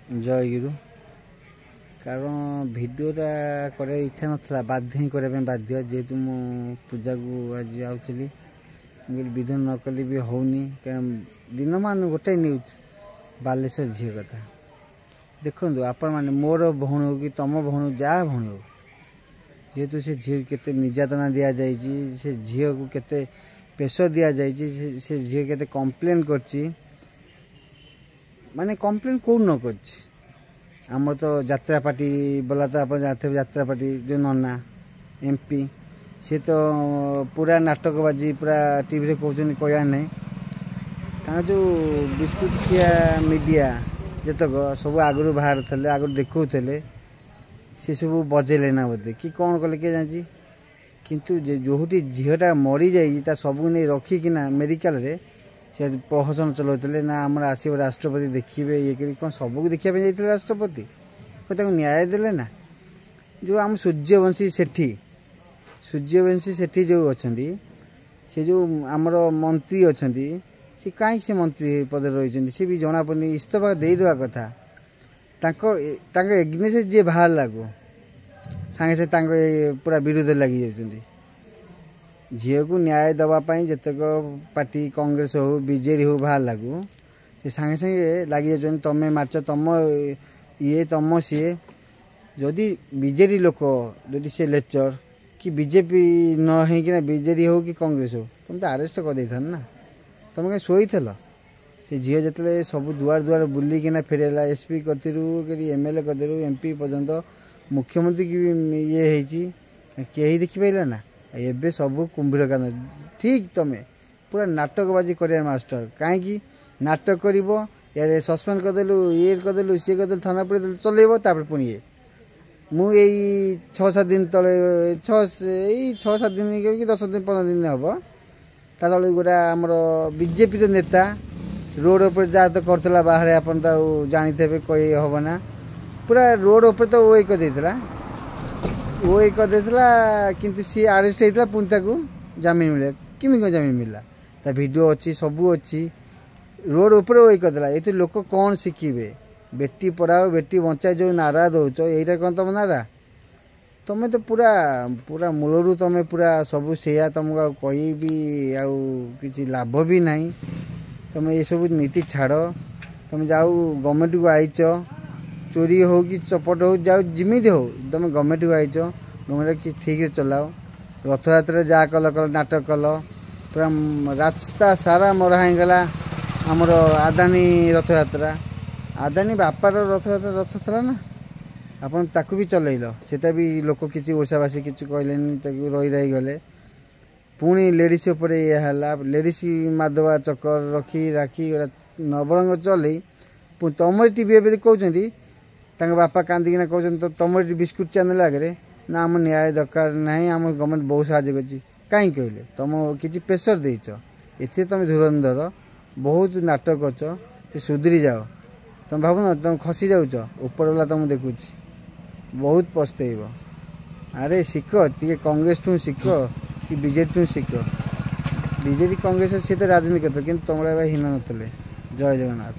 जय गुरु कारण भिडियोटा कर इच्छा नाला बाध्य ही करने बाध्य जेहेतु मु पूजा को आज आउली विधि न कले भी होनी कारण दिन मान गोटे न्यूज बालेश्वर झी कथा देखु आपण मैंने मोर भौणी हो कि तुम भौणी जहाँ भौणी हो जेहेतु से झी के निर्यातना दि जाए से झी को केते प्रेसर दि जाए से झी के कम्प्लेन कर माने कम्प्लेन कौन न कर तो यात्रा पार्टी बोला तो आप जाते यात्रा पार्टी जो नन्ना एमपी सी तो पूरा नाटकबाजी पूरा टीवी रे कहते कहना नहीं जो बिस्कुट खिया मीडिया जतक सब आगु बाहर थे आगु देखते सी सब बजेले ना बोधे कि कौन कले किए जानी किंतु जोटी झीटा मरी जा सबू नहीं रखिकिना मेडिकल रे से प्रहसन चलाते ना आम आसो राष्ट्रपति देखिए ये कौन सबको देखा जाते राष्ट्रपति न्याय देले ना जो आम सूर्यवंशी सेठी जो अच्छा से जो आमर मंत्री अच्छा सी कहीं से मंत्री पद रही सी भी जना पड़नी इस्तफा देदेवा कथा एग्नेस जी बाहर लागू सांगे से पूरा विरोध लगी जाती झील को न्याय दवापाई जितक पार्टी कांग्रेस हो बीजेडी हो बाहर लागू से सांगे सांगे लगी जाए तुम मार्च तुम ये तुम सी जदि बीजेडी लोक जदि से लेक्चर कि बीजेपी न होना बीजेडी हो कि कांग्रेस हो तुम तो अरेस्ट कर दे ना तुम कहीं शोई से झील जिते सब दुआर दुआर बुलिकिना फेरला एसपी कतरू एमएलए कतरू एमपी पर्यंत मुख्यमंत्री की ये कहीं देखिपारा ना एबे सब कुंभीर कांड ठीक तुम पूरा नाटकबाजी कर मास्टर कहीं नाटक कर यार सस्पेंड करदेलु ये करदेलु सी करदेलु थाना पड़े चलेब तापर पुणी ये मुझे 6-7 दिन तले 6-7 दिन कि 10 दिन 15 दिन हम ता तले गोटा आमर बीजेपी नेता रोड पर जहाँ तो करता बाहर आपन तो जानी थे कही हम ना पूरा रोड पर तो वो कर देता किंतु सी अरेस्ट होता पुणी जमीन मिले किमी क्या जमीन मिलला ता वीडियो अच्छी सबू अच्छी रोड उपर वही करदेला ये तो लोक कौन शिखे बेटी पढ़ाओ बेटी बचाओ जो नारा दौच यहीटा कौन तुम नारा तुम तो पूरा पूरा मूलरू तुम पूरा सबू से तुमको कही भी आउ लाभ भी नहीं तुम ये सब नीति छाड़ तुम जाओ गवर्नमेंट को आईच चोरी हो कि चपट हो जाओ जिमित हो तुम गवर्नमेंट को आईच गवर्नमेंट कि ठीक है चलाओ रथ यात्रा जहाँ कल नाटक कल पूरा रास्ता सारा मरा होगला आमर आदानी रथ यात्रा आदानी बापार रथ रथ था ना आपन ताकू भी चलैल सेटा भी लोक किसी ओडावासी किसी कहले रही रही गले पुणी लेडीज उपर यह लेडीज माधवा चक्कर रखी राखी नवरंग चल तुम टीवी ए कहते बापा कांदिकिना कहते तो तुम बिस्कुट चैनल आगे ना आम न्याय दरकार ना आम गवर्नमेंट बहुत साहय कहीं कहले तुम किसी प्रेसर देच ये तुम धुरंधर बहुत नाटक कर सुधरी जाओ तुम भावना तुम खसी जाऊच ऊपर वाला तुम देखुच बहुत पछतेब अरे शिख टे कांग्रेस टू शिख कि BJD to Sikh BJD Congress सी तो राजनीति करते कि तुम हीन नतले जय जगन्नाथ।